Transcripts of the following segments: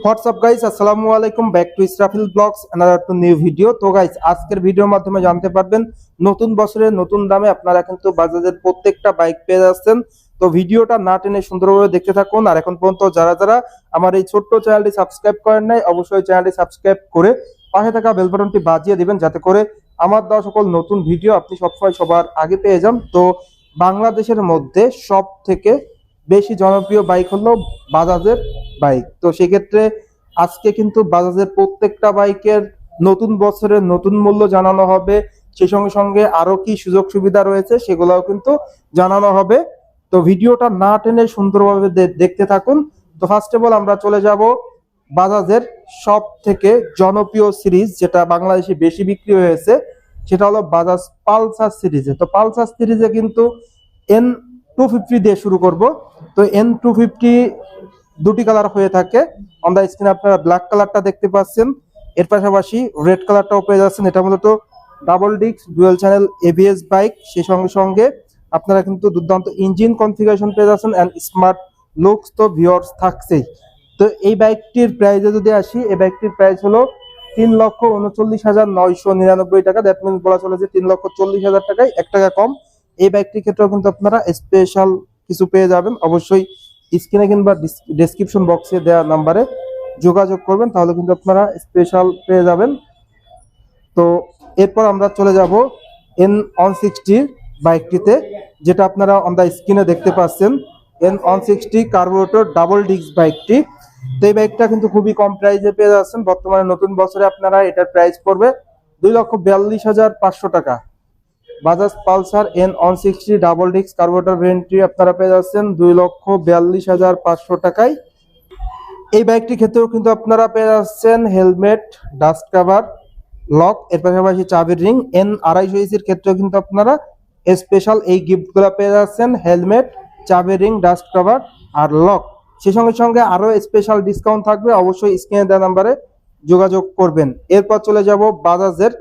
WhatsApp guys, আসসালামু আলাইকুম, back to Israfil blogs another to new video. তো গাইস, আজকের ভিডিওর মাধ্যমে জানতে পারবেন নতুন বছরে নতুন দামে আপনারা কিন্তু বাজাজের প্রত্যেকটা বাইক পেয়ে যাচ্ছেন। তো ভিডিওটা না টেনে সুন্দরভাবে দেখতে থাকুন। আর এখন পর্যন্ত যারা যারা আমার এই ছোট্ট চ্যানেলটি সাবস্ক্রাইব করেন নাই, অবশ্যই চ্যানেলটি সাবস্ক্রাইব করে পাশে থাকা বেল বাটনটি বাজিয়ে দিবেন, যাতে করে আমার দেওয়া সকল নতুন ভিডিও আপনি সবসময় সবার আগে পেয়ে যান। তো বাংলাদেশের মধ্যে সব থেকে বেশি জনপ্রিয় বাইক হলো বাজাজের বাইক। তো সেক্ষেত্রে আজকে কিন্তু বাজাজের প্রত্যেকটা বাইকের নতুন বছরের নতুন মূল্য জানানো হবে। সেই সঙ্গে সঙ্গে আরো কি সুযোগ সুবিধা রয়েছে সেগুলোও কিন্তু জানানো হবে। তো ভিডিওটা না টেনে সুন্দরভাবে দেখতে থাকুন। তো ফার্স্ট অফ অল আমরা চলে যাব বাজাজের সব থেকে জনপ্রিয় সিরিজ, যেটা বাংলাদেশে বেশি বিক্রি হয়েছে, সেটা হলো বাজাজ পালসার সিরিজে। তো পালসার সিরিজে কিন্তু N250 দিয়ে শুরু করব। তো N250 দুটি কালার হয়ে থাকে। অন দা স্ক্রিনে আপনারা ব্ল্যাক কালারটা দেখতে পাচ্ছেন, এর পাশাপাশি রেড কালারটাও পেয়ে যাচ্ছেন। এটা মূলত double disc dual channel ABS bike. সেই সঙ্গে সঙ্গে আপনারা কিন্তু দুর্দান্ত ইঞ্জিন কনফিগারেশন পেয়ে যাচ্ছেন এন্ড স্মার্ট লুকস তো ভিউয়ার্স থাকছেই। তো এই বাইকটির প্রাইসে যদি আসি, এই বাইকটির প্রাইস হলো 3,39,999 টাকা। দ্যাট মিনস বলা চলে যে 3,40,000 টাকায় 1 টাকা কম। এই বাইকটির ক্ষেত্রেও কিন্তু আপনারা স্পেশাল কিছু পেয়ে যাবেন। অবশ্যই স্ক্রিনে কিংবা ডেসক্রিপশন বক্সে দেওয়া নাম্বারে যোগাযোগ করবেন, তাহলে কিন্তু আপনারা স্পেশাল পেয়ে যাবেন। তো এরপর আমরা চলে যাব N160 বাইকটিতে, যেটা আপনারা অন দা স্ক্রিনে দেখতে পাচ্ছেন। N160 কার্বোরেটর ডাবল ডিস্ক বাইকটি। তো এই বাইকটা কিন্তু খুবই কম প্রাইসে পেয়ে যাচ্ছেন। বর্তমানে নতুন বছরে আপনারা এটার প্রাইস পড়বে 2,42,500 টাকা। Bajaj Pulsar N160 double disc carburettor ভেরিয়েন্টটি আপনারা পেয়ে যাচ্ছেন 2,42,500 টাকায়। এই বাইকটির ক্ষেত্রেও কিন্তু আপনারা পেয়ে যাচ্ছেন হেলমেট, ডাস্ট কাভার, লক, এর পাশাপাশি চাবির রিং। N250 ক্ষেত্রেও কিন্তু আপনারা স্পেশাল এই গিফটগুলো পেয়ে যাচ্ছেন, হেলমেট, চাবির রিং, ডাস্ট কাভার আর লক। সেই সঙ্গে সঙ্গে আরো স্পেশাল ডিসকাউন্ট থাকবে। অবশ্যই স্ক্রিনে দেওয়া নাম্বারে যোগাযোগ করবেন। এরপর চলে যাব বাজাজের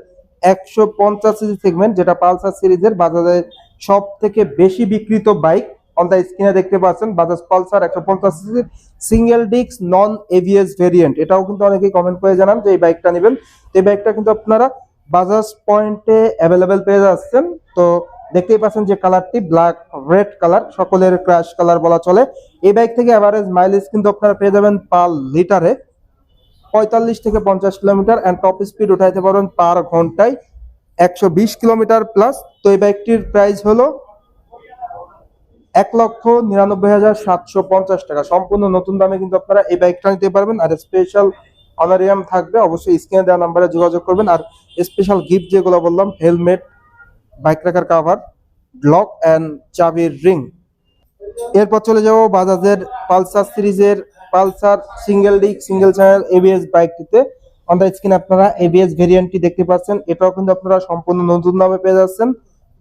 150 সিসি সেগমেন্ট, যেটা পালসার সিরিজের বাজাজের সব থেকে বেশি বিক্রিত বাইক। অন দা স্ক্রিনে দেখতে পাচ্ছেন Bajaj Pulsar 150 CC single disc non ABS variant. এটাও কিন্তু অনেকেই কমেন্ট করে জানান যে এই বাইকটা নেবেন। এই বাইকটা কিন্তু আপনারা বাজাজ পয়েন্টে অ্যাভেলেবেল পেয়ে যাচ্ছেন। তো দেখতেই পাচ্ছেন যে কালারটি ব্ল্যাক রেড কালার, সকলের ক্র্যাশ কালার বলা চলে। এই বাইক থেকে অ্যাভারেজ মাইলেজ কিন্তু আপনারা পেয়ে যাবেন পার লিটারে 45 থেকে 50 কিলোমিটার এন্ড টপ স্পিড উঠাইতে পারবেন পার ঘন্টায় 120 কিলোমিটার প্লাস। তো এই বাইকটির প্রাইস হলো 1,99,750 টাকা। সম্পূর্ণ নতুন দামে কিন্তু আপনারা এই বাইকটা নিতে পারবেন। আর স্পেশাল অনারিয়াম থাকবে। অবশ্যই স্ক্রিনে দেওয়া নাম্বারে যোগাযোগ করবেন। আর স্পেশাল গিফট যেগুলো বললাম, হেলমেট, বাইক রাখার কাভার, লক এন্ড চাবির রিং। এরপর চলে যাব বাজাজের পালসার সিরিজের Pulsar single disc single channel ABS বাইকটিতে। অন দা স্ক্রিন আপনারা এবিএস ভেরিয়েন্টটি দেখতে পাচ্ছেন। এটাও কিন্তু আপনারা সম্পূর্ণ নতুন দামে পেয়ে যাচ্ছেন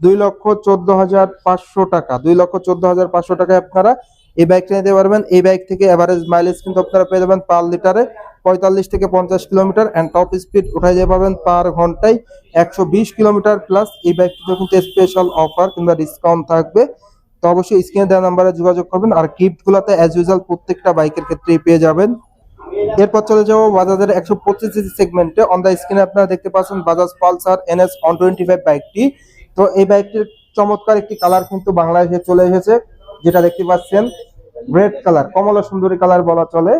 2,14,500 টাকা। 2,14,500 টাকায় আপনারা এই বাইকটা নিতে পারবেন। এই বাইক থেকে এভারেজ মাইলেজ কিন্তু আপনারা পেয়ে যাবেন পার লিটারে 45 থেকে 50 কিলোমিটার এন্ড টপ স্পিড উঠাই যেতে পারবেন পার ঘন্টায় 120 কিলোমিটার প্লাস। এই বাইকটিতে কিন্তু স্পেশাল অফার কিংবা ডিসকাউন্ট থাকবে। তো অবশ্যই স্ক্রিনে দেওয়া নাম্বারে যোগাযোগ করবেন। আর গিফট গুলাতে অ্যাজ ইউজুয়াল প্রত্যেকটা বাইকের ক্ষেত্রেই পেয়ে যাবেন। এরপর চলে যাবো বাজাজের 125 সিসি সেগমেন্টে। অন দা স্ক্রিনে আপনারা দেখতে পাচ্ছেন বাজাজ পালসার NS 125 বাইকটি। তো এই বাইকটির চমৎকার একটি কালার কিন্তু বাংলাদেশে চলে এসেছে, যেটা দেখতে পাচ্ছেন রেড কালার, কমলা সুন্দরী কালার বলা চলে।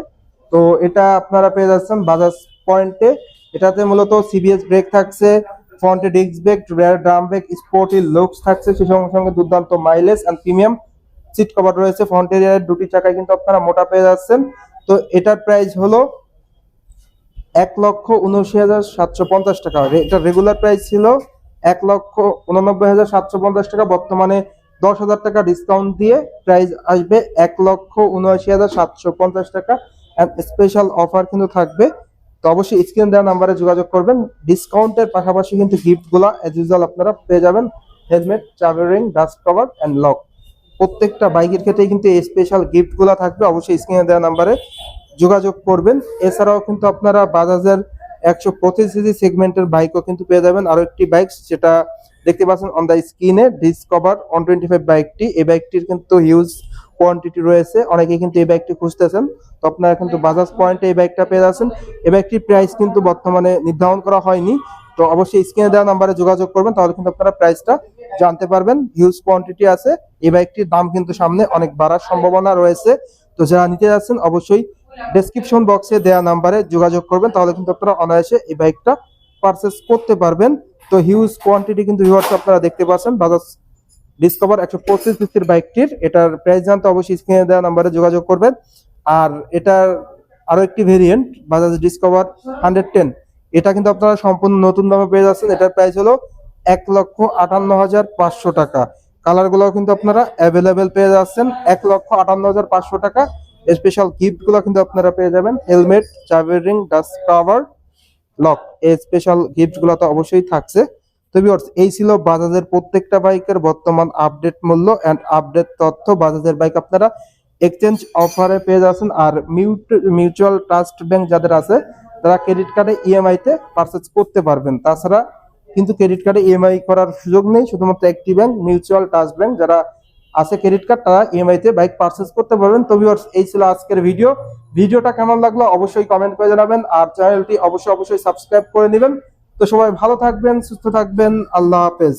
তো এটা আপনারা পেয়ে যাচ্ছেন বাজাজ পয়েন্টে। এটাতে মূলত সিবিএস ব্রেক থাকছে, ফ্রন্টে disc brake, rear drum brake, sporty looks থাকছে। সেই সঙ্গে সঙ্গে দুর্দান্ত mileage and premium seat cover রয়েছে। ফ্রন্ট এরিয়ার দুটি চাকায় কিন্তু আপনারা মোটা পেয়ে যাচ্ছেন। তো এটার প্রাইস হলো 1,79,750 টাকা। এটা রেগুলার প্রাইস ছিল 1,89,750 টাকা। বর্তমানে 10,000 টাকা ডিসকাউন্ট দিয়ে প্রাইস আসবে 1,79,750 টাকা। স্পেশাল অফার কিন্তু থাকবে। তো অবশ্যই স্ক্রিন দেওয়া নাম্বারে যোগাযোগ করবেন। ডিসকাউন্টের পাশাপাশি কিন্তু গিফট গুলা এজ ইউজুয়াল আপনারা পেয়ে যাবেন, হেলমেট, চাবি ring, dust cover and lock. প্রত্যেকটা বাইকের ক্ষেত্রে কিন্তু এই স্পেশাল গিফট গুলা থাকবে। অবশ্যই স্ক্রিনে দেওয়া নাম্বারে যোগাযোগ করবেন। এছাড়াও কিন্তু আপনারা বাজাজের 125 সিসি সেগমেন্টের বাইকও কিন্তু পেয়ে যাবেন। আরো একটি বাইক, যেটা দেখতে পাচ্ছেন অন দা স্ক্রিনে, ডিসকভার 125 বাইকটি। এই বাইকটির কিন্তু হিউজ কোয়ান্টিটি রয়েছে, অনেকেই কিন্তু এই বাইকটি খুঁজতেছেন। তো আপনারা কিন্তু বাজাজ পয়েন্টে এই বাইকটা পেয়ে যাচ্ছেন। এই বাইকটির প্রাইস কিন্তু বর্তমানে নির্ধারণ করা হয়নি, তো অবশ্যই স্ক্রিনে দেওয়া নাম্বারে যোগাযোগ করবেন, তাহলে কিন্তু আপনারা প্রাইসটা জানতে পারবেন। হিউজ কোয়ান্টিটি আছে, এই বাইকটির দাম কিন্তু সামনে অনেক বাড়ার সম্ভাবনা রয়েছে। তো যারা নিতে যাচ্ছেন অবশ্যই ডেসক্রিপশন বক্সে দেওয়া নাম্বারে যোগাযোগ করবেন, তাহলে কিন্তু আপনারা অনায়াসে এই বাইকটা পারচেস করতে পারবেন। তো হিউজ কোয়ান্টিটি কিন্তু ভিউয়ার্স আপনারা দেখতে পাচ্ছেন বাজাজ ডিসকভার 125 সিসির বাইকটির। এটার প্রাইস জানতে অবশ্যই স্ক্রিনে দেওয়া নাম্বারে যোগাযোগ করবেন। আর এটার আরো একটি ভেরিয়েন্ট বাজাজ ডিসকভার 110, এটা কিন্তু আপনারা সম্পূর্ণ নতুন দামে পেয়ে যাচ্ছেন। এটার প্রাইস হলো 1,58,500 টাকা। কালার গুলো কিন্তু আপনারা অ্যাভেলেবেল পেয়ে যাচ্ছেন 1,58,500 টাকা। স্পেশাল গিফট গুলো কিন্তু আপনারা পেয়ে যাবেন, হেলমেট, চাবি রিং, ডাস্ট কভার, লক। এই স্পেশাল গিফট গুলো তো অবশ্যই থাকছে। তো ভিউয়ার্স, এই ছিল বাজাজের প্রত্যেকটা বাইকের বর্তমান আপডেট মূল্য এন্ড আপডেট তথ্য। বাজাজের বাইক আপনারা এক্সচেঞ্জ অফারে পেয়ে যাচ্ছেন। আর মিউচুয়াল ট্রাস্ট ব্যাংক যাদের আছে তারা ক্রেডিট কার্ডে ইএমআই তে পারচেজ করতে পারবেন। তাছাড়া কিন্তু ক্রেডিট কার্ডে ইএমআই করার সুযোগ নেই, শুধুমাত্র একটি ব্যাংক মিউচুয়াল ট্রাস্ট ব্যাংক, যারা আছে ক্রেডিট কার্ড তারা ইএমআই তে বাইক পারচেজ করতে পারবেন। তো ভিউয়ার্স, এই ছিল আজকের ভিডিওটা কেমন লাগলো অবশ্যই কমেন্ট করে জানাবেন, আর চ্যানেলটি অবশ্যই সাবস্ক্রাইব করে নেবেন। তো সবাই ভালো থাকবেন, সুস্থ থাকবেন, আল্লাহ হাফেজ।